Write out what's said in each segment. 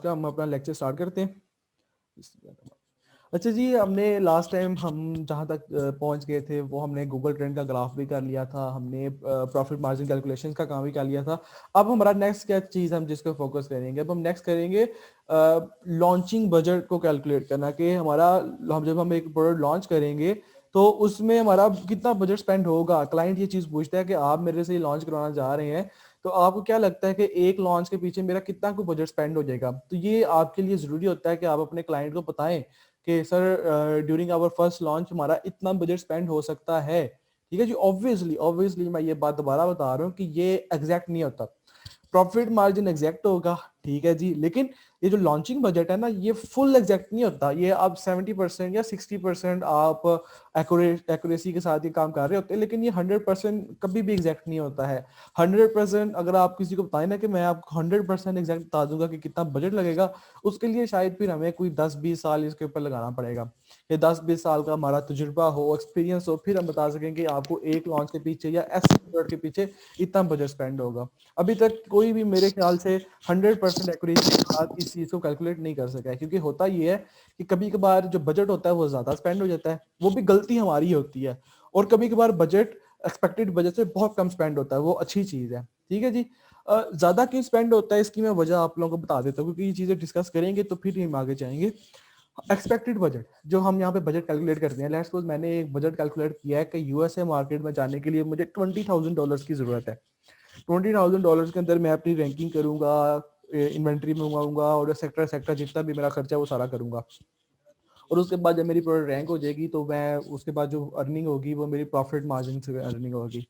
का हम अपना लेक्चर स्टार्ट करते हैं। अच्छा जी, हमने लास्ट टाइम हम जहाँ तक पहुँच गए थे वो हमने गूगल ट्रेंड का ग्राफ भी कर लिया था, हमने प्रॉफिट मार्जिन कैलकुलेशन का काम भी कर लिया था। अब हमारा नेक्स्ट क्या चीज़ हम जिसको फोकस करेंगे, अब हम नेक्स्ट करेंगे लॉन्चिंग बजट को कैलकुलेट करना कि हमारा जब हम एक प्रोडक्ट लॉन्च करेंगे तो उसमें हमारा कितना बजट स्पेंड होगा। क्लाइंट ये चीज़ पूछता है कि आप मेरे से लॉन्च करवाना चाह रहे हैं, तो आपको क्या लगता है कि एक लॉन्च के पीछे मेरा कितना को बजट स्पेंड हो जाएगा। तो ये आपके लिए ज़रूरी होता है कि आप अपने क्लाइंट को बताएं कि sir during our first launch हमारा इतना बजट स्पेंड हो सकता है। ठीक है जी, ऑब्वियसली ऑब्वियसली मैं ये बात दोबारा बता रहा हूँ कि ये एग्जैक्ट नहीं होता। प्रॉफिट मार्जिन एग्जैक्ट होगा, ठीक है जी, लेकिन ये जो लॉन्चिंग बजट है ना, ये फुल एग्जैक्ट नहीं होता। ये आप 70% या 60% आप एक्यूरेसी के साथ ये काम कर रहे होते हैं, लेकिन ये 100% कभी भी एग्जैक्ट नहीं होता है। 100% अगर आप किसी को बताएं ना कि मैं आपको 100% एग्जैक्ट बता दूंगा कि कितना बजट लगेगा, उसके लिए शायद फिर हमें कोई 10-20 साल इसके ऊपर लगाना पड़ेगा। ये 10-20 साल का हमारा तजुर्बा हो, एक्सपीरियंस हो, फिर हम बता सकें कि आपको एक लॉन्च के पीछे या ऐसे प्रोडक्ट के पीछे इतना बजट स्पेंड होगा। अभी तक कोई भी मेरे ख्याल से 100% एक्यूरेसी के साथ इस चीज को कैलकुलेट नहीं कर सका है, क्योंकि होता ये है कि कभी कभार जो बजट होता है वो ज्यादा स्पेंड हो जाता है, वो भी गलती हमारी होती है। और कभी कभार बजट एक्सपेक्टेड बजट से बहुत कम स्पेंड होता है, वो अच्छी चीज है। ठीक है जी, ज्यादा क्यों स्पेंड होता है इसकी मैं वजह आप लोगों को बता देता हूँ, क्योंकि ये चीजें डिस्कस करेंगे तो फिर हम आगे जाएंगे। एक्सपेक्टेड बजट जो हम यहाँ पे बजट कैलकुलेट करते हैं, लेट्स सपोज मैंने एक बजट कैलकुलेट किया है कि यूएसए मार्केट में जाने के लिए मुझे $20,000 की जरूरत है। $20,000 के अंदर मैं अपनी रैंकिंग करूंगा, इन्वेंट्री मंगवाऊंगा और सेक्टर सेक्टर जितना भी मेरा खर्चा है वो सारा करूंगा। और उसके बाद जब मेरी प्रोडक्ट रैंक हो जाएगी तो मैं उसके बाद जो अर्निंग होगी वो मेरी प्रॉफिट मार्जिन से अर्निंग होगी।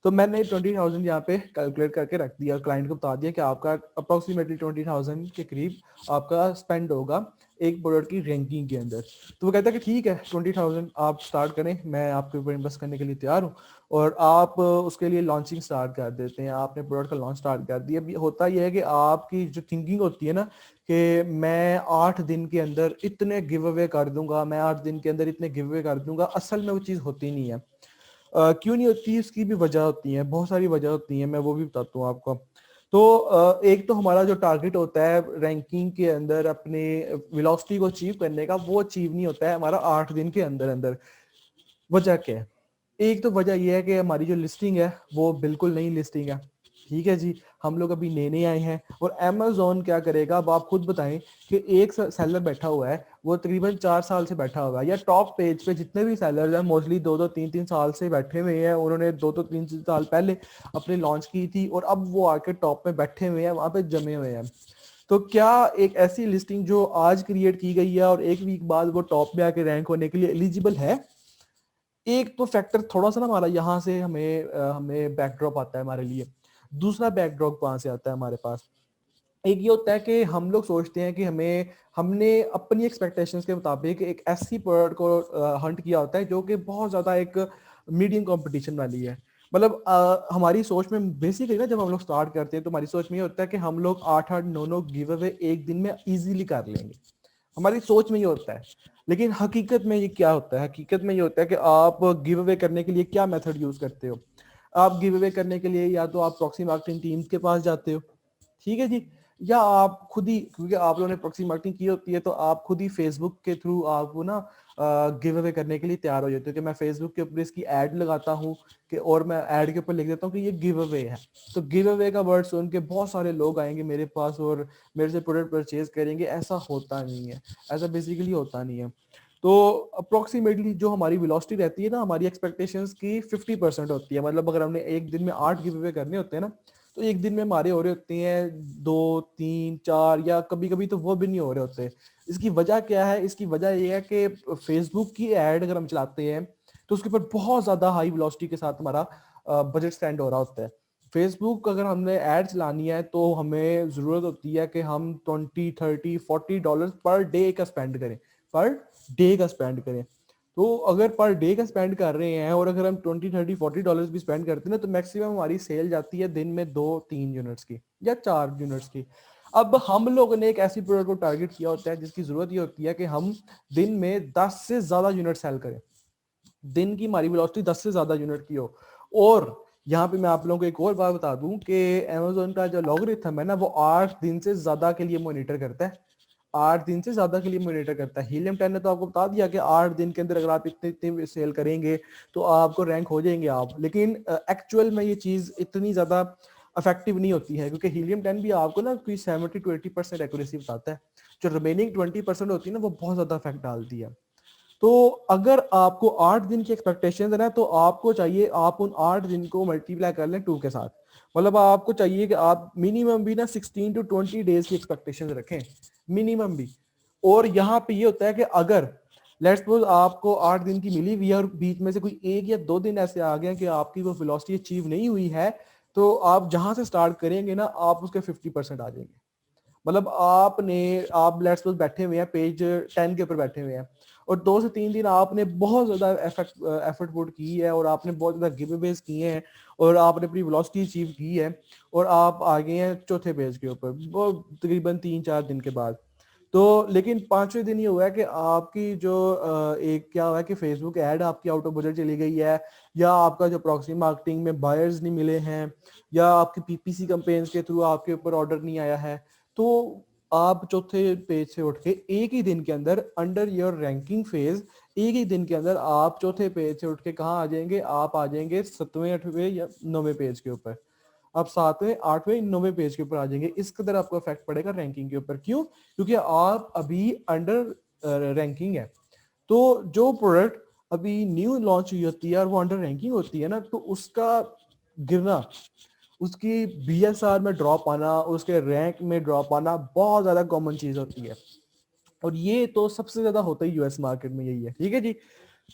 तो मैंने 20,000 यहाँ पे कैलकुलेट करके रख दिया, क्लाइंट को बता दिया कि आपका अप्रोक्सीमेटली 20,000 के करीब आपका स्पेंड होगा एक प्रोडक्ट की रैंकिंग के अंदर। तो वो कहता है कि ठीक है 20,000 आप स्टार्ट करें, मैं आपके ऊपर इन्वेस्ट करने के लिए तैयार हूँ। और आप उसके लिए लॉन्चिंग स्टार्ट कर देते हैं, आपने प्रोडक्ट का लॉन्च स्टार्ट कर दिया। अभी होता यह है कि आपकी जो थिंकिंग होती है ना कि मैं 8 दिन के अंदर इतने गिव अवे कर दूंगा, मैं 8 दिन के अंदर इतने गिव अवे कर दूंगा, असल में वो चीज़ होती नहीं है। क्यों नहीं होती, इसकी भी वजह होती है, बहुत सारी वजह होती है, मैं वो भी बताता हूँ आपको। तो एक तो हमारा जो टारगेट होता है रैंकिंग के अंदर अपने वेलोसिटी को अचीव करने का, वो अचीव नहीं होता है हमारा 8 दिन के अंदर अंदर। वजह क्या है? एक तो वजह यह है कि हमारी जो लिस्टिंग है वो बिल्कुल नई लिस्टिंग है। ठीक है जी, हम लोग अभी नए नए आए हैं। और अमेजोन क्या करेगा, अब आप खुद बताएं कि एक सेलर बैठा हुआ है, वो तकरीबन 4 साल से बैठा हुआ है, या टॉप पेज पे जितने भी सेलर हैं मोस्टली 2-2 3-3 साल से बैठे हुए हैं। उन्होंने 2-3 साल पहले अपने लॉन्च की थी और अब वो आके टॉप में बैठे हुए हैं, वहां पे जमे हुए हैं। तो क्या एक ऐसी लिस्टिंग जो आज क्रिएट की गई है और एक वीक बाद वो टॉप में आके रैंक होने के लिए एलिजिबल है? एक तो फैक्टर थोड़ा सा ना हमारा यहाँ से हमें बैकड्रॉप आता है हमारे लिए। दूसरा बैकड्रॉप कहाँ से आता है हमारे पास? एक ये होता है कि हम लोग सोचते हैं कि हमने अपनी एक्सपेक्टेशंस के मुताबिक एक ऐसी प्रोडक्ट को हंट किया होता है जो कि बहुत ज्यादा एक मीडियम कंपटीशन वाली है। मतलब हमारी सोच में बेसिकली ना, जब हम लोग स्टार्ट करते हैं तो हमारी सोच में ये होता है कि हम लोग 8-8 9-9 गिव अवे एक दिन में इजीली कर लेंगे। हमारी सोच में ये होता है। लेकिन हकीकत में ये क्या होता है? हकीकत में ये होता है कि आप गिव अवे करने के लिए क्या मेथड यूज करते हो। आप गिव अवे करने के लिए या तो आप प्रॉक्सी मार्केटिंग टीम्स के पास जाते हो, ठीक है जी, या आप खुद ही, क्योंकि आप लोगों ने प्रॉक्सी मार्केटिंग की होती है तो आप खुद ही फेसबुक के थ्रू आप वो ना गिव अवे करने के लिए तैयार हो जाते हो कि मैं फेसबुक के ऊपर इसकी एड लगाता हूँ कि, और मैं एड के ऊपर लिख देता हूँ कि ये गिव अवे है। तो गिव अवे का वर्ड सुन के बहुत सारे लोग आएंगे मेरे पास और मेरे से प्रोडक्ट परचेज करेंगे। ऐसा होता नहीं है, ऐसा बेसिकली होता नहीं है। तो अप्रोक्सीमेटली जो हमारी वेलोसिटी रहती है ना, हमारी एक्सपेक्टेशंस की 50% होती है। मतलब अगर हमने एक दिन में 8 गिव अवे करने होते हैं ना, तो एक दिन में हमारे हो रहे होते हैं 2-3-4, या कभी कभी तो वो भी नहीं हो रहे होते। इसकी वजह क्या है? इसकी वजह ये है कि फेसबुक की एड अगर हम चलाते हैं तो उसके ऊपर बहुत ज्यादा हाई वेलोसिटी के साथ हमारा बजट स्पेंड हो रहा होता है। फेसबुक अगर हमने एड चलानी है तो हमें जरूरत होती है कि हम $20-30-40 पर डे का स्पेंड करें, पर डे का स्पेंड करें। तो अगर पर डे का स्पेंड कर रहे हैं और अगर हम $20-30-40 भी स्पेंड करते हैं ना, तो मैक्सिमम हमारी सेल जाती है दिन में 2-3 यूनिट्स की या 4 यूनिट्स की। अब हम लोगों ने एक ऐसी प्रोडक्ट को टारगेट किया होता है जिसकी जरूरत ये होती है कि हम दिन में 10 से ज्यादा यूनिट सेल करें, दिन की हमारी वेलोसिटी 10 से ज्यादा यूनिट की हो। और यहाँ पे मैं आप लोगों को एक और बात बता दूं कि Amazon का जो लॉगरिथम है ना वो 8 दिन से ज्यादा के लिए मॉनिटर करता है, 8 दिन से ज्यादा के लिए मॉनिटर करता है। हीलियम 10 ने तो आपको बता दिया कि 8 दिन के अंदर अगर आप इतने इतने सेल करेंगे तो आपको रैंक हो जाएंगे आप, लेकिन एक्चुअल में ये चीज इतनी ज्यादा इफेक्टिव नहीं होती है, क्योंकि हीलियम 10 भी आपको ना कोई 70 to 80% एक्यूरेसी बताता है, जो रिमेनिंग 20% होती है ना वो बहुत ज्यादा इफेक्ट डालती है। तो अगर आपको 8 दिन की एक्सपेक्टेशन है ना तो आपको चाहिए आप उन 8 दिन को मल्टीप्लाई कर लें 2 के साथ, मतलब आपको चाहिए कि आप मिनिमम भी ना 16 to 20 डेज की एक्सपेक्टेशन रखें, मिनिमम भी। और यहाँ पे ये होता है कि अगर लेट्स सपोज आपको 8 दिन की मिली हुई है और बीच में से कोई 1 या 2 दिन ऐसे आ गए कि आपकी वो वेलोसिटी अचीव नहीं हुई है, तो आप जहां से स्टार्ट करेंगे ना आप उसके 50% आ जाएंगे। मतलब आप लेट्स सपोज बैठे हुए हैं पेज 10 के ऊपर बैठे हुए हैं और 2 से 3 दिन आपने बहुत ज्यादा एफर्ट पुट की है और आपने बहुत ज्यादा गिव अवेज किए हैं और आपने अपनी वेलोसिटी अचीव की है और आप आ गए हैं चौथे पेज के ऊपर वो तकरीबन 3-4 दिन के बाद। तो लेकिन 5वें दिन ये हुआ है कि आपकी जो एक क्या हुआ है कि फेसबुक ऐड आपकी आउट ऑफ बजट चली गई है, या आपका जो प्रॉक्सी मार्केटिंग में बायर्स नहीं मिले हैं, या आपकी पीपीसी कैंपेन्स के थ्रू आपके ऊपर ऑर्डर नहीं आया है, तो आप चौथे पेज से उठ के एक ही दिन के अंदर अंडर योर रैंकिंग फेज, एक ही दिन के अंदर आप चौथे पेज से उठ के कहाँ आ जाएंगे, आप आ जाएंगे 7वें 8वें या 9वें पेज के ऊपर। आप 7वें 8वें 9वें पेज के ऊपर आ जाएंगे। इस कदर आपको इफेक्ट पड़ेगा रैंकिंग के ऊपर। क्यों? क्योंकि आप अभी अंडर रैंकिंग है। तो जो प्रोडक्ट अभी न्यू लॉन्च हुई होती है और वो अंडर रैंकिंग होती है ना, तो उसका गिरना, उसकी बीएसआर में ड्रॉप आना, उसके रैंक में ड्रॉप आना बहुत ज्यादा कॉमन चीज होती है। और ये तो सबसे ज्यादा होता ही यूएस मार्केट में यही है, ठीक है जी।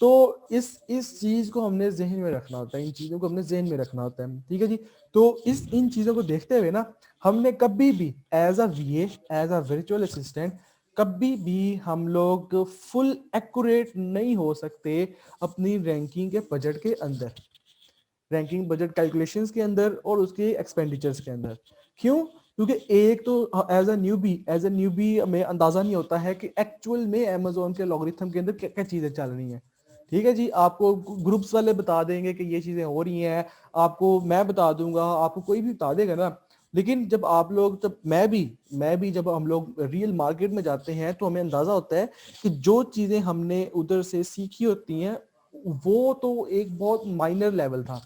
तो इस चीज को हमने जहन में रखना होता है, इन चीजों को हमने जहन में रखना होता है, ठीक है जी। तो इन चीजों को देखते हुए ना हमने कभी भी as a VA, as a virtual assistant, कभी भी हम लोग फुल एक्यूरेट नहीं हो सकते अपनी रैंकिंग के बजट के अंदर, रैंकिंग बजट कैलकुलेशंस के अंदर और उसके एक्सपेंडिचर्स के अंदर। क्यों? क्योंकि एक तो एज अ न्यूबी हमें अंदाजा नहीं होता है कि एक्चुअल में अमेजोन के लॉगरिथम के अंदर क्या क्या चीजें चल रही हैं, ठीक है जी। आपको ग्रुप्स वाले बता देंगे कि ये चीजें हो रही हैं, आपको मैं बता दूंगा, आपको कोई भी बता देगा ना। लेकिन जब आप लोग जब मैं भी जब हम लोग रियल मार्केट में जाते हैं तो हमें अंदाजा होता है कि जो चीजें हमने उधर से सीखी होती हैं वो तो एक बहुत माइनर लेवल था।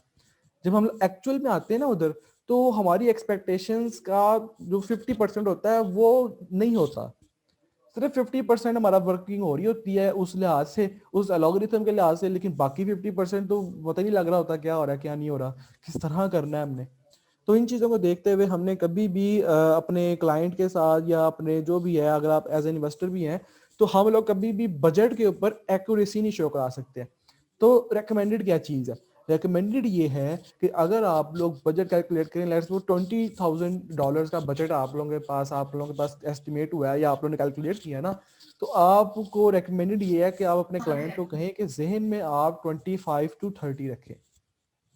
जब हम लोग एक्चुअल में आते हैं ना उधर, तो हमारी एक्सपेक्टेशंस का जो 50% होता है वो नहीं होता, सिर्फ 50% हमारा वर्किंग हो रही होती है उस लिहाज से, उस एल्गोरिथम के लिहाज से, लेकिन बाकी 50% तो पता नहीं लग रहा होता क्या हो रहा है क्या नहीं हो रहा, किस तरह करना है हमने। तो इन चीज़ों को देखते हुए हमने कभी भी अपने क्लाइंट के साथ या अपने जो भी है, अगर आप एज एन इन्वेस्टर भी हैं, तो हम लोग कभी भी बजट के ऊपर एक्यूरेसी नहीं शो करा सकते। तो रेकमेंडेड क्या चीज़ है? रेकमेंडेड ये है कि अगर आप लोग बजट कैलकुलेट करें, लेट्स वो $20,000 का बजट आप लोगों के पास एस्टिमेट हुआ है या आप लोगों ने कैलकुलेट किया ना, तो आपको रेकमेंडेड ये है कि आप अपने क्लाइंट को कहें कि जहन में आप 25 to 30 रखें,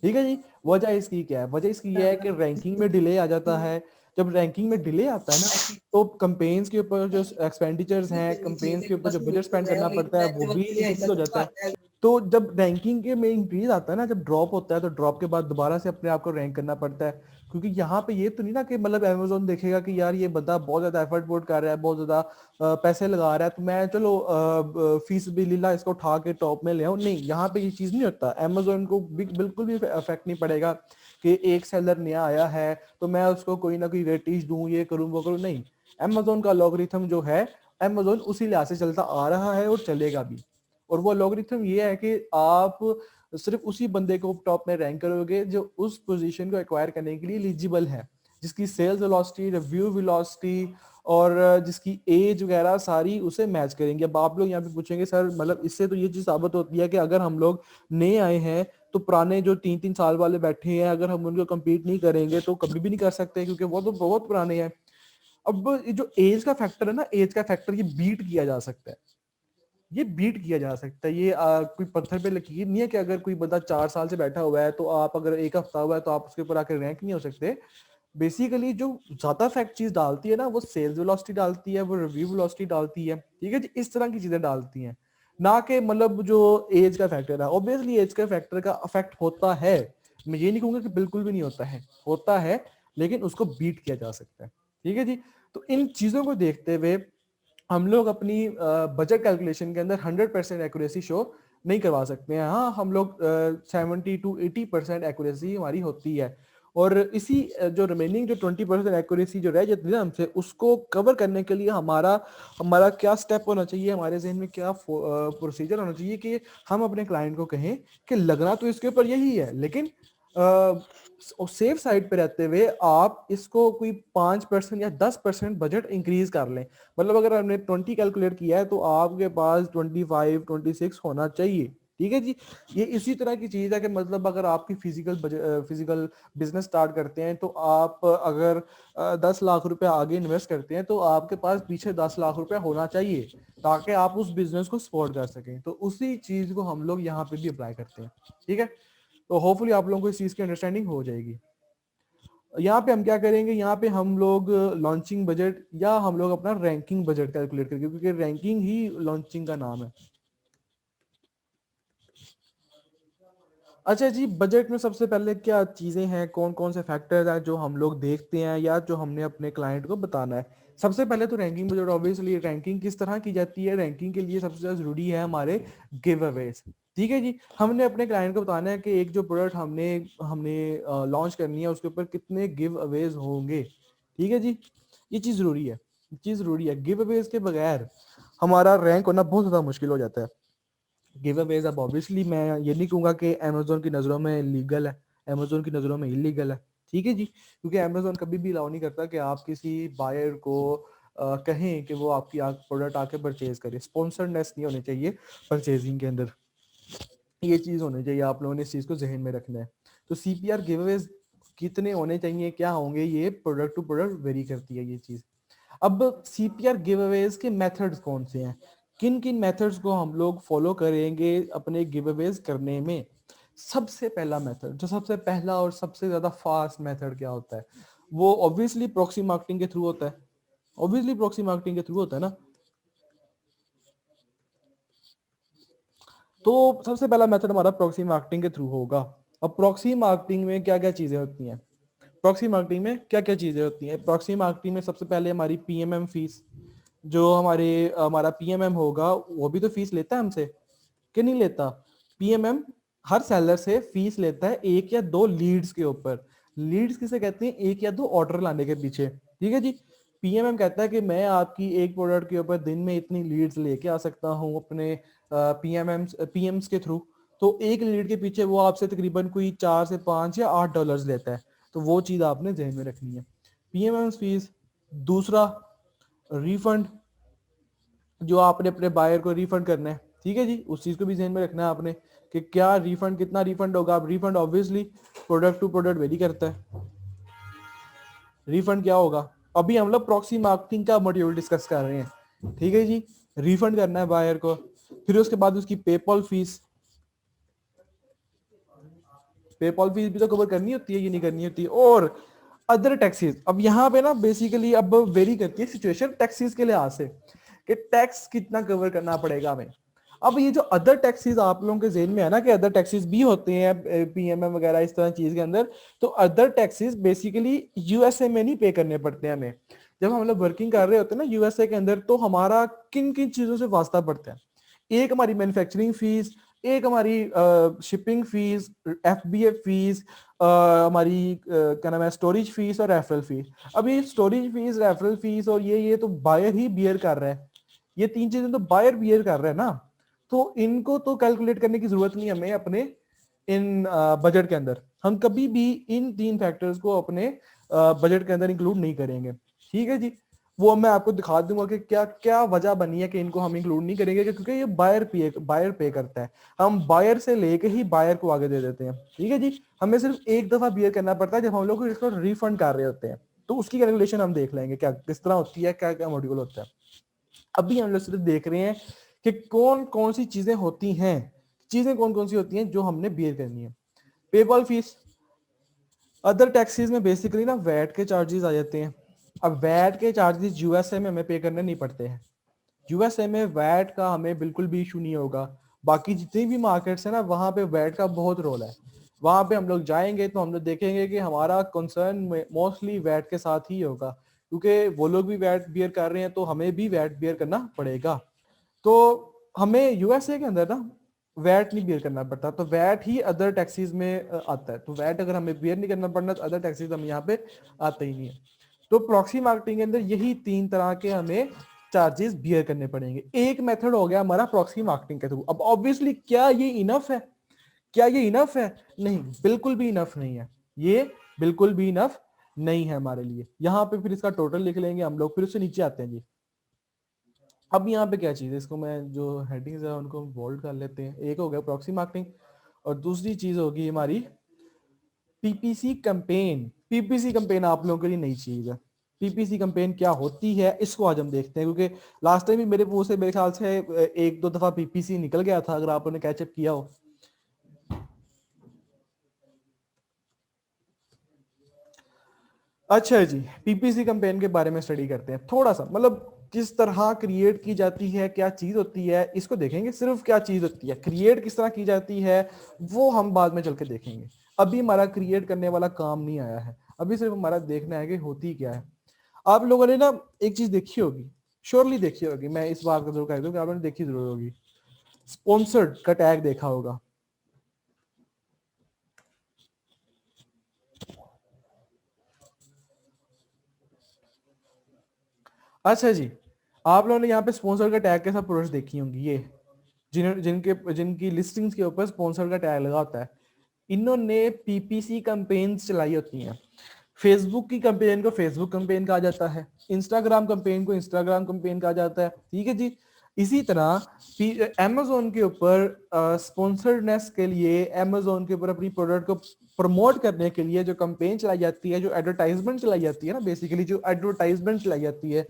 ठीक है जी। वजह इसकी क्या है? वजह इसकी ये है कि रैंकिंग में डिले आ जाता है। जब रैंकिंग में डिले आता है ना तो कंपेन्स के ऊपर जो एक्सपेंडिचर्स हैं, कंपेन्स के ऊपर जो बजट स्पेंड करना पड़ता है वो भी इंक्रीज हो जाता है। तो जब रैंकिंग के में इंक्रीज आता है ना, जब ड्रॉप होता है तो ड्रॉप के बाद दोबारा से अपने आप को रैंक करना पड़ता है। क्योंकि यहाँ पे ये तो नहीं ना कि मतलब अमेजोन देखेगा कि यार ये बंदा बहुत ज्यादा एफर्ट पुट कर रहा है, बहुत ज्यादा पैसे लगा रहा है, तो मैं चलो फीस भी लीला इसको उठा के टॉप में ले आऊं। नहीं, यहाँ पे ये चीज नहीं होता। अमेजोन को बिल्कुल भी इफेक्ट नहीं पड़ेगा कि एक सेलर नया आया है तो मैं उसको कोई ना कोई वेटेज दूं, ये करूं वो करूं, नहीं। अमेजोन का लॉगरिथम जो है, अमेजोन उसी लिहाज से चलता आ रहा है और चलेगा भी। और वो लॉगरिथम ये है कि आप सिर्फ उसी बंदे को टॉप में रैंक करोगे जो उस पोजीशन को एक्वायर करने के लिए एलिजिबल है, जिसकी सेल्स वेलोसिटी, रिव्यू वेलोसिटी और जिसकी एज वगैरह सारी उसे मैच करेंगे। अब आप लोग यहाँ पे पूछेंगे सर मतलब इससे तो ये चीज साबित होती है कि अगर हम लोग नए आए हैं तो पुराने जो 3-3 साल वाले बैठे हैं अगर हम उनको कम्पीट नहीं करेंगे तो कभी भी नहीं कर सकते, क्योंकि वो तो बहुत पुराने हैं। अब ये जो एज का फैक्टर है ना, एज का फैक्टर ये बीट किया जा सकता है, ये बीट किया जा सकता है। ये कोई पत्थर पे लकीर नहीं है कि अगर कोई बंदा 4 साल से बैठा हुआ है तो आप अगर एक हफ्ता हुआ है तो आप उसके ऊपर आकर रैंक नहीं हो सकते। बेसिकली जो ज्यादा फैक्ट चीज डालती है ना वो सेल्स वेलोसिटी डालती है, वो रिव्यू वेलोसिटी डालती है, ठीक है जी। इस तरह की चीजें डालती हैं, ना कि मतलब जो एज का फैक्टर है। ऑब्वियसली एज का फैक्टर का अफेक्ट होता है, मैं ये नहीं कहूंगा कि बिल्कुल भी नहीं होता है, लेकिन उसको बीट किया जा सकता है। ठीक है जी। तो इन चीजों को देखते हुए हम लोग अपनी बजट कैलकुलेशन के अंदर 100% एक्यूरेसी शो नहीं करवा सकते हैं। हाँ, हम लोग 70 to 80% एक्यूरेसी हमारी होती है, और इसी जो रिमेनिंग जो 20% एक्यूरेसी जो रह जाती है ना हमसे, उसको कवर करने के लिए हमारा हमारा क्या स्टेप होना चाहिए, हमारे जहन में क्या प्रोसीजर होना चाहिए कि हम अपने क्लाइंट को कहें कि लगना तो इसके ऊपर यही है, लेकिन सेफ साइड पे रहते हुए आप इसको कोई 5% या 10% बजट इंक्रीज कर लें। मतलब अगर हमने 20 कैलकुलेट किया है तो आपके पास 25-26 होना चाहिए। ठीक है जी। ये इसी तरह की चीज है कि मतलब अगर आपकी फिजिकल बिजनेस स्टार्ट करते हैं, तो आप अगर 10 लाख रुपए आगे इन्वेस्ट करते हैं, तो आपके पास पीछे 10 लाख रुपए होना चाहिए, ताकि आप उस बिजनेस को सपोर्ट कर सकें। तो उसी चीज को हम लोग यहाँ पे भी अप्लाई करते हैं। ठीक है। तो होपफुली आप लोगों को इस चीज की अंडरस्टैंडिंग हो जाएगी। यहाँ पे हम क्या करेंगे, यहाँ पे हम लोग लॉन्चिंग बजट या हम लोग अपना रैंकिंग बजट कैलकुलेट करेंगे, क्योंकि रैंकिंग ही लॉन्चिंग का नाम है। अच्छा जी, बजट में सबसे पहले क्या चीजें हैं, कौन कौन से फैक्टर्स हैं जो हम लोग देखते हैं या जो हमने अपने क्लाइंट को बताना है। सबसे पहले तो रैंकिंग बजट, ऑब्वियसली रैंकिंग किस तरह की जाती है, रैंकिंग के लिए सबसे ज्यादा जरूरी है हमारे गिव अवेज। ठीक है जी। हमने अपने क्लाइंट को बताना है कि एक जो प्रोडक्ट हमने हमने लॉन्च करनी है उसके ऊपर कितने गिव अवेज होंगे। ठीक है जी। ये चीज जरूरी है, ये चीज जरूरी है। गिव अवेज के बगैर हमारा रैंक होना बहुत ज्यादा मुश्किल हो जाता है। गिव अवेज, अब ऑब्वियसली मैं ये नहीं कहूंगा कि अमेजोन की नज़रों में लीगल है, अमेजोन की नज़रों में इलीगल है। ठीक है जी। क्योंकि अमेजोन कभी भी अलाउ नहीं करता कि आप किसी बायर को कहें कि वो आपकी प्रोडक्ट आके परचेज करे। स्पॉन्सर्डनेस नहीं होनी चाहिए परचेजिंग के अंदर, ये चीज़ होनी चाहिए। आप लोगों ने इस चीज़ को जहन में रखना है। तो सीपीआर गिव अवेज कितने होने चाहिए, क्या होंगे, ये प्रोडक्ट टू प्रोडक्ट वेरी करती है ये चीज़। अब सीपीआर गिव अवेज के मेथड्स कौन से हैं, किन किन मेथड्स को हम लोग फॉलो करेंगे अपने गिव अवेज करने में। सबसे पहला मेथड, जो सबसे पहला और सबसे ज्यादा फास्ट मेथड क्या होता है, वो ऑब्वियसली प्रॉक्सी मार्केटिंग के थ्रू होता है। ऑब्वियसली प्रॉक्सी मार्केटिंग के थ्रू होता है ना। तो सबसे पहला मेथड हमारा प्रॉक्सी मार्केटिंग के थ्रू होगा। अब प्रॉक्सी मार्केटिंग में क्या क्या चीजें होती हैं, प्रॉक्सी मार्केटिंग में क्या क्या चीजें होती हैं। प्रॉक्सी मार्केटिंग में सबसे पहले हमारी पीएमएम फीस, जो हमारा पीएमएम होगा वो भी तो फीस लेता है हमसे कि नहीं लेता। पीएमएम हर सेलर से फीस लेता है एक या दो लीड्स के ऊपर। लीड्स किसे कहते हैं, एक या दो ऑर्डर लाने के पीछे। ठीक है जी। पीएमएम कहता है कि मैं आपकी एक प्रोडक्ट के ऊपर दिन में इतनी लीड्स लेके आ सकता हूँ अपने पीएम्स के थ्रू। तो एक लीड के पीछे वो आपसे तकरीबन कोई 4 से 5 या 8 डॉलर्स लेता है। तो वो चीज आपने ध्यान में रखनी है, पीएमएम फीस। दूसरा, रिफंड, जो आपने अपने बायर को रिफंड करना है। ठीक है जी, उस चीज को भी ध्यान में रखना है आपने कि क्या रिफंड, कितना रिफंड होगा। अब refund obviously product to product vary करता है। रिफंड क्या होगा, अभी हम लोग प्रॉक्सी मार्केटिंग का मॉड्यूल डिस्कस कर रहे हैं। ठीक है जी। रिफंड करना है बायर को, फिर उसके बाद उसकी पेपॉल फीस, पेपॉल फीस भी तो कवर करनी होती है, ये नहीं करनी होती। और अदर टैक्सेस, अब यहाँ पे ना बेसिकली अब वेरी करती है सिचुएशन टैक्सेस के लिहाज से कि टैक्स कितना कवर करना पड़ेगा हमें। अब ये जो अदर टैक्सेस आप लोगों के जेहन में है ना कि अदर टैक्सेस भी होते हैं पीएमएम वगैरह इस तरह चीज के अंदर, तो अदर टैक्सेस बेसिकली यूएसए में नहीं पे करने पड़ते हैं हमें। जब हम लोग वर्किंग कर रहे होते हैं ना यूएसए के अंदर, तो हमारा किन किन चीजों से वास्ता पड़ता है। एक हमारी मैन्युफैक्चरिंग फीस, एक हमारी शिपिंग फीस, एफबीएफ फीस, हमारी क्या नाम है स्टोरेज फीस और रेफरल फीस। अब ये स्टोरेज फीस, रेफरल फीस और ये तो बायर ही बियर कर रहा है। ये तीन चीजें तो बायर बियर कर रहा है ना। तो इनको तो कैलकुलेट करने की जरूरत नहीं हमें अपने इन बजट के अंदर। हम कभी भी इन तीन फैक्टर्स को अपने बजट के अंदर इंक्लूड नहीं करेंगे। ठीक है जी। वो मैं आपको दिखा दूंगा कि क्या क्या वजह बनी है कि इनको हम इंक्लूड नहीं करेंगे, क्योंकि ये बायर पे करता है। हम बायर से लेके ही बायर को आगे दे देते हैं। ठीक है जी। हमें सिर्फ एक दफा बियर करना पड़ता है जब हम लोग इसको रिफंड कर रहे होते हैं। तो उसकी कैलकुलेशन हम देख लेंगे क्या किस तरह होती है, क्या क्या मॉड्यूल होता है। अभी हम लोग सिर्फ देख रहे हैं कि कौन कौन सी चीजें होती हैं, चीजें कौन कौन सी होती हैं जो हमने बियर करनी है। पेपॉल फीस, अदर टैक्सेस में बेसिकली ना वैट के चार्जेस आ जाते हैं। अब वैट के चार्जेस यूएसए में हमें पे करने नहीं पड़ते हैं। यूएसए में वैट का हमें बिल्कुल भी इशू नहीं होगा। बाकी जितनी भी मार्केट्स है ना, वहां पे वैट का बहुत रोल है। वहां पे हम लोग जाएंगे तो हम लोग देखेंगे कि हमारा कंसर्न मोस्टली वैट के साथ ही होगा, क्योंकि वो लोग भी वैट बियर कर रहे हैं तो हमें भी वैट बियर करना पड़ेगा। तो हमें यूएसए के अंदर ना वैट नहीं बियर करना पड़ता, तो वैट ही अदर टैक्सीज में आता है। तो वैट अगर हमें बियर नहीं करना पड़ना तो अदर टैक्सीज हम यहाँ पे आते ही नहीं है। तो प्रॉक्सी मार्केटिंग के अंदर यही 3 तरह के हमें चार्जेस बियर करने पड़ेंगे। एक मेथड हो गया हमारा प्रॉक्सी मार्केटिंग के थ्रू। अब ऑब्वियसली क्या ये इनफ है? क्या ये इनफ है? नहीं, बिल्कुल भी इनफ नहीं है। ये बिल्कुल भी इनफ नहीं है हमारे लिए। यहाँ पे फिर इसका टोटल लिख लेंगे हम लोग, फिर उससे नीचे आते हैं जी। अब यहाँ पे क्या चीज है, इसको मैं जो हेडिंग्स है उनको बोल्ड कर लेते हैं। एक हो गया प्रॉक्सी मार्केटिंग और दूसरी चीज होगी हमारी पीपीसी कैंपेन। पीपीसी कैंपेन आप लोगों के लिए नई चीज है। पीपीसी कैंपेन क्या होती है इसको आज हम देखते हैं, क्योंकि लास्ट टाइम भी मेरे मुंह से मेरे ख्याल से एक दो दफा पीपीसी निकल गया था, अगर आप लोगों ने कैचअप किया हो। अच्छा जी, पीपीसी कैंपेन के बारे में स्टडी करते हैं थोड़ा सा, मतलब किस तरह क्रिएट की जाती है, क्या चीज होती है इसको देखेंगे। सिर्फ क्या चीज होती है, क्रिएट किस तरह की जाती है वो हम बाद में चल के देखेंगे। अभी हमारा क्रिएट करने वाला काम नहीं आया है, अभी सिर्फ हमारा देखना है कि होती क्या है। आप लोगों ने ना एक चीज देखी होगी, श्योरली देखी होगी, मैं इस बात का जरूर कह दूं कि आप लोगों ने देखी जरूर होगी, स्पॉन्सर्ड का टैग देखा होगा। अच्छा जी, आप लोगों ने यहाँ पे स्पॉन्सर का टैग के साथ प्रोडक्ट्स देखी होंगी, ये जिनके जिनकी लिस्टिंग्स के ऊपर स्पॉन्सर का टैग लगा होता है, इन्होंने पीपीसी कैंपेन्स चलाई होती हैं। फेसबुक की कैंपेन को फेसबुक कैंपेन कहा जाता है, इंस्टाग्राम कैंपेन को इंस्टाग्राम कैंपेन कहा जाता है, ठीक है जी। इसी तरह amazon के ऊपर स्पॉन्सर्डनेस के लिए, amazon के ऊपर अपनी प्रोडक्ट को प्रमोट करने के लिए जो कैंपेन चलाई जाती है, जो एडवर्टाइजमेंट चलाई जाती है ना, बेसिकली जो एडवर्टाइजमेंट चलाई जाती है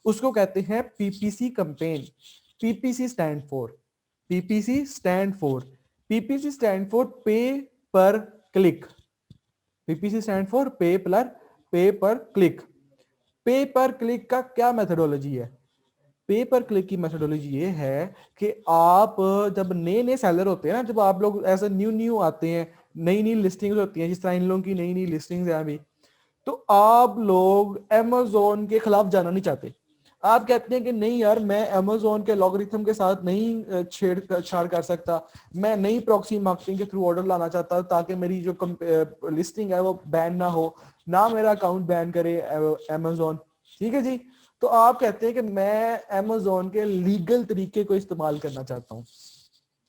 उसको कहते हैं PPC campaign. PPC stand for PPC stand for PPC stand for पे पर क्लिक। पीपीसी स्टैंड फॉर पे पर क्लिक। पे पर क्लिक का क्या मेथोडोलॉजी है? पे पर क्लिक की मेथोडोलॉजी ये है कि आप जब नए नए सेलर होते हैं ना, जब आप लोग ऐसे न्यू न्यू आते हैं, नई नई लिस्टिंग्स होती हैं, जिस तरह इन लोगों की नई नई लिस्टिंग्स हैं अभी, तो आप लोग amazon के खिलाफ जाना नहीं चाहते। आप कहते हैं कि नहीं यार, मैं amazon के लॉगरिथम के साथ नहीं छेड़छाड़ कर सकता, मैं नई प्रॉक्सी मार्केटिंग के थ्रू ऑर्डर लाना चाहता ताकि मेरी जो लिस्टिंग है वो बैन ना हो, ना मेरा अकाउंट बैन करे amazon। ठीक है जी। तो आप कहते हैं कि मैं amazon के लीगल तरीके को इस्तेमाल करना चाहता हूँ।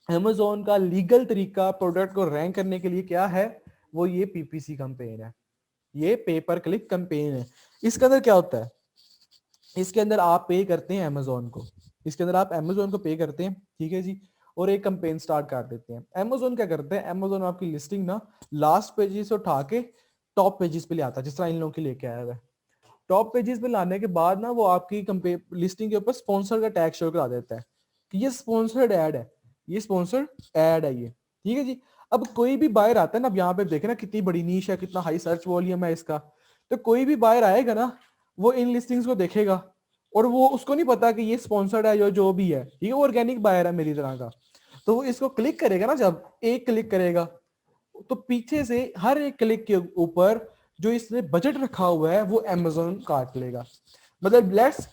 amazon का लीगल तरीका प्रोडक्ट को रैंक करने के लिए क्या है? वो ये पीपीसी कैंपेन है, ये पेपर क्लिक कैंपेन है। इसके अंदर क्या होता है? इसके अंदर आप पे करते हैं अमेजोन को, इसके अंदर आप अमेजोन को पे करते हैं, ठीक है जी, और एक कैंपेन स्टार्ट कर देते हैं। अमेजोन क्या करते हैं, अमेजोन आपकी लिस्टिंग ना लास्ट पेजेस से उठा के टॉप पेजेस पे ले आता है, जिस तरह इन लोगों की लेके आया हुआ है। टॉप पेजेस पे लाने के बाद ना वो आपकी लिस्टिंग के ऊपर स्पॉन्सर का टैग शो करा देता है कि ये स्पॉन्सर्ड ऐड है, ये स्पॉन्सर्ड ऐड है ये, ठीक है जी। अब कोई भी बायर आता है ना, अब यहाँ पे देखे ना कितनी बड़ी नीश है, कितना हाई सर्च वॉल्यूम है इसका। तो कोई भी बायर आएगा ना, वो इन लिस्टिंग्स को देखेगा और वो उसको नहीं पता कि ये स्पॉन्सर्ड है, जो भी है, ठीक है, वो ऑर्गेनिक बायर है मेरी तरह का। तो वो इसको क्लिक करेगा ना, जब एक क्लिक करेगा तो पीछे से हर एक क्लिक के ऊपर जो इसने बजट रखा हुआ है वो अमेजोन काट लेगा। मतलब लेट्स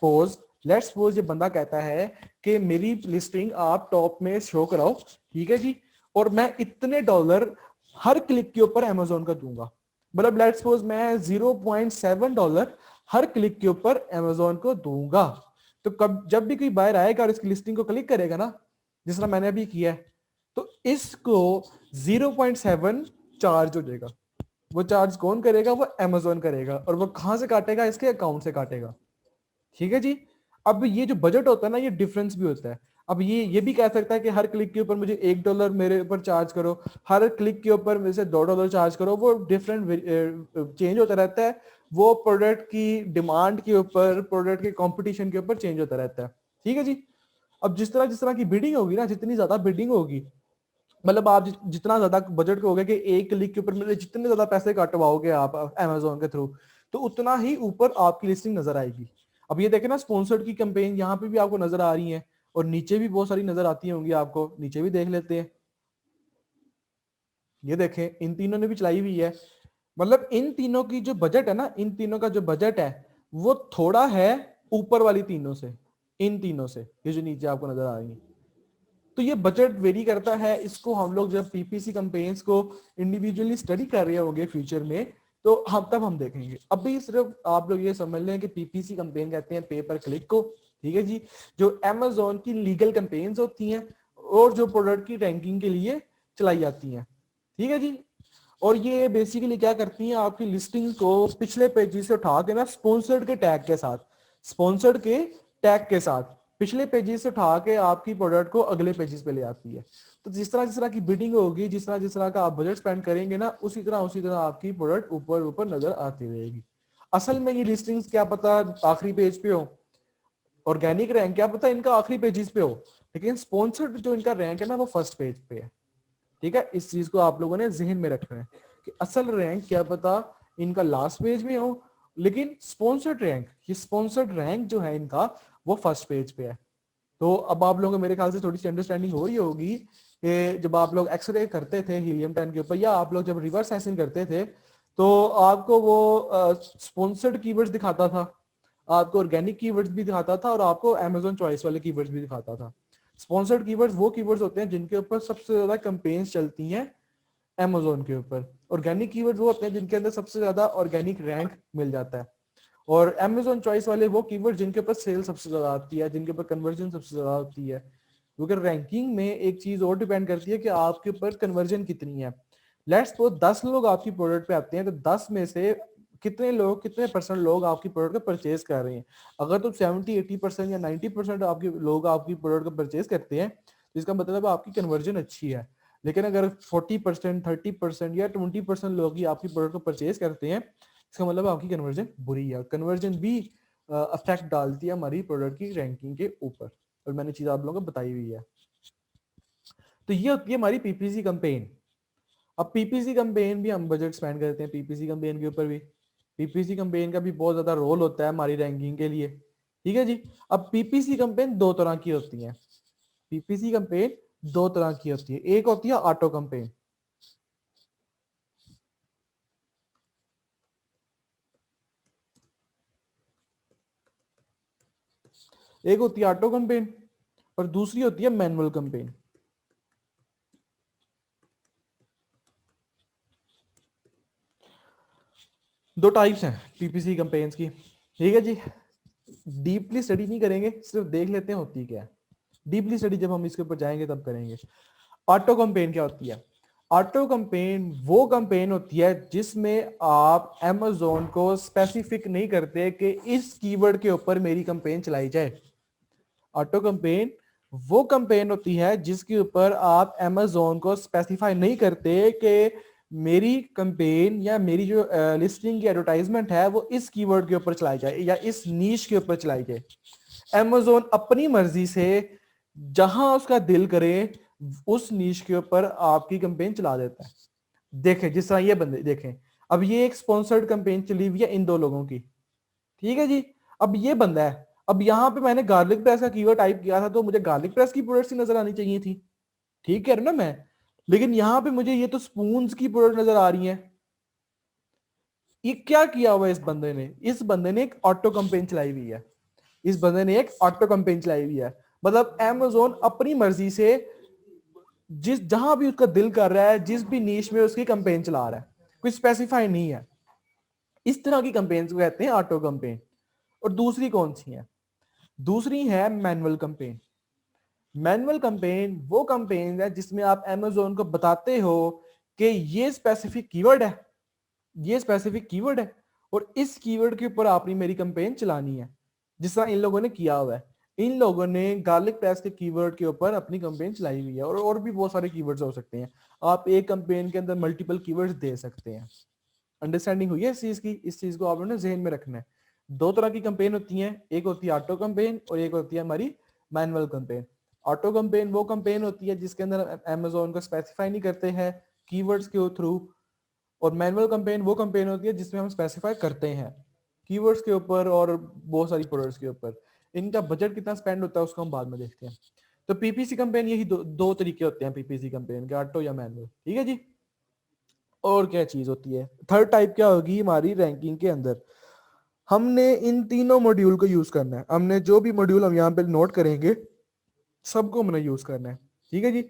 सपोज ये बंदा कहता है कि मेरी लिस्टिंग आप टॉप में शो कराओ, ठीक है जी, और मैं इतने डॉलर हर क्लिक के ऊपर अमेजोन का दूंगा। मतलब लेट्स सपोज मैं $0.7 हर क्लिक के ऊपर अमेजोन को दूंगा। तो कब जब भी कोई बायर आएगा और इसकी लिस्टिंग को क्लिक करेगा ना, जिस तरह मैंने अभी किया है, तो इसको 0.7 चार्ज हो जाएगा। वो चार्ज कौन करेगा? वो अमेजोन करेगा, और वो कहां से काटेगा? इसके अकाउंट से काटेगा, ठीक है जी। अब ये जो बजट होता है ना, ये डिफरेंस भी होता है। अब ये भी कह सकता है कि हर क्लिक के ऊपर मुझे $1 मेरे ऊपर चार्ज करो, हर क्लिक के ऊपर मेरे से $2 चार्ज करो। वो डिफरेंट चेंज होता रहता है, वो प्रोडक्ट की डिमांड के ऊपर, प्रोडक्ट के कंपटीशन के ऊपर चेंज होता रहता है, ठीक है जी। अब जिस तरह की बिडिंग होगी ना, जितनी ज्यादा बिडिंग होगी, मतलब आप जितना ज्यादा बजट का होगा कि एक क्लिक के ऊपर मेरे जितने ज्यादा पैसे कटवाओगे आप अमेजोन के थ्रू, तो उतना ही ऊपर आपकी लिस्टिंग नजर आएगी। अब ये देखें ना, स्पॉन्सर्ड की कैंपेन यहाँ पे भी आपको नजर आ रही है, और नीचे भी बहुत सारी नजर आती होंगी आपको, नीचे भी देख लेते हैं। ये देखें इन तीनों ने भी चलाई हुई है। मतलब इन तीनों की जो बजट है ना, इन तीनों का जो बजट है वो थोड़ा है ऊपर वाली तीनों से, इन तीनों से, ये जो नीचे आपको नजर आ रही है। तो ये बजट वेरी करता है। इसको हम लोग जब पीपीसी कैंपेन्स को इंडिविजुअली स्टडी कर रहे होंगे फ्यूचर में, तो हम तब हम देखेंगे। अभी सिर्फ आप लोग ये समझ लें कि पीपीसी कैंपेन कहते हैं पे पर क्लिक को, ठीक है जी, जो अमेजोन की लीगल कैंपेन्स होती हैं और जो प्रोडक्ट की रैंकिंग के लिए चलाई जाती हैं, ठीक है जी। और ये बेसिकली क्या करती हैं, आपकी लिस्टिंग को पिछले पेजेस से उठा के ना स्पॉन्सर्ड के टैग के साथ, स्पॉन्सर्ड के टैग के साथ पिछले पेजेस से उठा के आपकी प्रोडक्ट को अगले पेजेस पे ले आती है। तो जिस तरह की बिडिंग होगी, जिस तरह का आप बजट स्पेंड करेंगे ना, उसी तरह आपकी प्रोडक्ट ऊपर ऊपर नजर आती रहेगी। असल में ये लिस्टिंग्स क्या पता आखिरी पेज पे हो, ऑर्गेनिक रैंक क्या पता इनका आखिरी पेजेस पे हो, लेकिन स्पॉन्सर्ड जो इनका रैंक है ना वो फर्स्ट पेज पे है। ठीक है, इस चीज को आप लोगों ने जहन में रखना है कि असल रैंक क्या पता इनका लास्ट पेज में हो, लेकिन स्पॉन्सर्ड रैंक, ये स्पॉन्सर्ड रैंक जो है इनका वो फर्स्ट पेज पे है। तो अब आप लोगों को मेरे ख्याल से थोड़ी सी अंडरस्टैंडिंग हो रही होगी कि जब आप लोग एक्सरे करते थे हीलियम 10 के ऊपर, या आप लोग जब रिवर्स सेंसिंग करते थे, तो आपको वो स्पॉन्सर्ड कीवर्ड्स दिखाता था, आपको ऑर्गेनिक कीवर्ड्स भी दिखाता था, और आपको अमेजोन चॉइस वाले कीवर्ड्स भी दिखाता था। स्पॉन्सर्ड कीवर्ड्स वो कीवर्ड्स होते हैं जिनके ऊपर सबसे ज्यादा कैंपेन्स चलती हैं अमेजोन के ऊपर। ऑर्गेनिक कीवर्ड्स वो होते हैं जिनके अंदर सबसे ज्यादा ऑर्गेनिक रैंक मिल जाता है। और अमेजोन चॉइस वाले वो कीवर्ड जिनके ऊपर सेल सबसे ज्यादा आती है, जिनके ऊपर कन्वर्जन सबसे ज्यादा होती है। क्योंकि रैंकिंग में एक चीज और डिपेंड करती है कि आपके ऊपर कन्वर्जन कितनी है। लेट्स सपोज 10 लोग आपकी प्रोडक्ट पे आते हैं, तो 10 में से कितने लोग, कितने परसेंट लोग आपकी प्रोडक्ट को परचेज कर रहे हैं। अगर तो 70-80% या 90% आपके लोग आपकी प्रोडक्ट को परचेज करते हैं, तो इसका मतलब आपकी कन्वर्जन अच्छी है। लेकिन अगर 40%, 30% या 20% लोग ही आपकी प्रोडक्ट को परचेज करते हैं, इसका मतलब आपकी कन्वर्जन बुरी है। कन्वर्जन भी अफेक्ट डालती है हमारी प्रोडक्ट की रैंकिंग के ऊपर, और मैंने चीज आप लोगों को बताई हुई है। तो ये होती है हमारी पीपीसी कैंपेन। अब पीपीसी कैंपेन भी हम बजट स्पेंड करते हैं, पीपीसी कैंपेन के ऊपर भी, पीपीसी कैंपेन का भी बहुत ज्यादा रोल होता है हमारी रैंकिंग के लिए, ठीक है जी। अब पीपीसी कैंपेन दो तरह की होती है, पीपीसी कैंपेन दो तरह की होती है। एक होती है ऑटो कैंपेन, एक होती है ऑटो कैंपेन और दूसरी होती है मैनुअल कैंपेन। दो टाइप्स हैं पीपीसी कैंपेन्स की, ठीक है जी। डीपली स्टडी नहीं करेंगे, सिर्फ देख लेते हैं होती क्या है। डीपली स्टडी जब हम इसके ऊपर जाएंगे तब करेंगे। ऑटो कैंपेन क्या होती है? ऑटो कैंपेन वो कैंपेन होती है जिसमें आप Amazon को स्पेसिफिक नहीं करते कि इस कीवर्ड के ऊपर मेरी कैंपेन चलाई जाए। ऑटो कैंपेन वो कैंपेन होती है जिसके ऊपर आप Amazon को स्पेसिफाई नहीं करते कि मेरी कैंपेन या मेरी जो लिस्टिंग की एडवर्टाइजमेंट है वो इस कीवर्ड के ऊपर चलाई जाए या इस नीश के ऊपर चलाई जाए। Amazon अपनी मर्जी से जहां उसका दिल करे उस नीश के ऊपर आपकी कैंपेन चला देता है। देखें जिस तरह ये बंदे देखें, अब ये एक स्पॉन्सर्ड कैंपेन चली हुई है इन दो लोगों की, ठीक है जी। अब ये बंदा है, अब यहां पे मैंने गार्लिक प्रेस का कीवर्ड टाइप किया था, तो मुझे गार्लिक प्रेस की प्रोडक्ट्स ही नजर आनी चाहिए थी, ठीक है ना मैं। लेकिन यहां पे मुझे ये तो स्पून्स की प्रोडक्ट नजर आ रही है। ये क्या किया हुआ है इस बंदे ने? इस बंदे ने एक ऑटो कैंपेन चलाई हुई है, इस बंदे ने एक ऑटो कैंपेन चलाई हुई है। मतलब Amazon अपनी मर्जी से जिस जहां भी उसका दिल कर रहा है, जिस भी नीश में उसकी कैंपेन चला रहा है, कोई स्पेसिफाई नहीं है। इस तरह की कैंपेन को कहते हैं ऑटो कैंपेन। और दूसरी कौन सी है? दूसरी है मैनुअल कैंपेन। मैनुअल कैंपेन वो कैंपेन है जिसमें आप Amazon को बताते हो कि ये स्पेसिफिक कीवर्ड है, ये स्पेसिफिक कीवर्ड है, और इस कीवर्ड के ऊपर आपने मेरी कैंपेन चलानी है। जिस तरह इन लोगों ने किया हुआ है, इन लोगों ने गार्लिक प्रेस के कीवर्ड के ऊपर अपनी कैंपेन चलाई हुई है। और भी बहुत सारे कीवर्ड्स हो सकते हैं, आप एक कैंपेन के अंदर मल्टीपल कीवर्ड्स दे सकते हैं। अंडरस्टैंडिंग हुई है इस चीज की? इस चीज को आप लोगों ने जहन में रखना है। दो तरह की कैंपेन होती हैं, एक होती है ऑटो कैंपेन और एक होती है हमारी मैनुअल कैंपेन। ऑटो कैंपेन वो कैंपेन होती है जिसके अंदर Amazon को स्पेसिफाई नहीं करते हैं कीवर्ड्स के थ्रू, और मैनुअल कैंपेन वो कैंपेन होती है जिसमें हम स्पेसिफाई करते हैं कीवर्ड्स के ऊपर और बहुत सारी प्रोडक्ट्स के ऊपर। इनका बजट कितना स्पेंड होता है उसको हम बाद में देखते हैं। तो पीपीसी कैंपेन यही दो तरीके होते हैं पीपीसी कैंपेन के, ऑटो या मैनुअल, ठीक है जी। और क्या चीज होती है? थर्ड टाइप क्या होगी हमारी रैंकिंग के अंदर? हमने इन तीनों मॉड्यूल को यूज करना है। हमने जो भी मॉड्यूल हम यहाँ पे नोट करेंगे सबको हमने यूज करना है। ठीक है जी।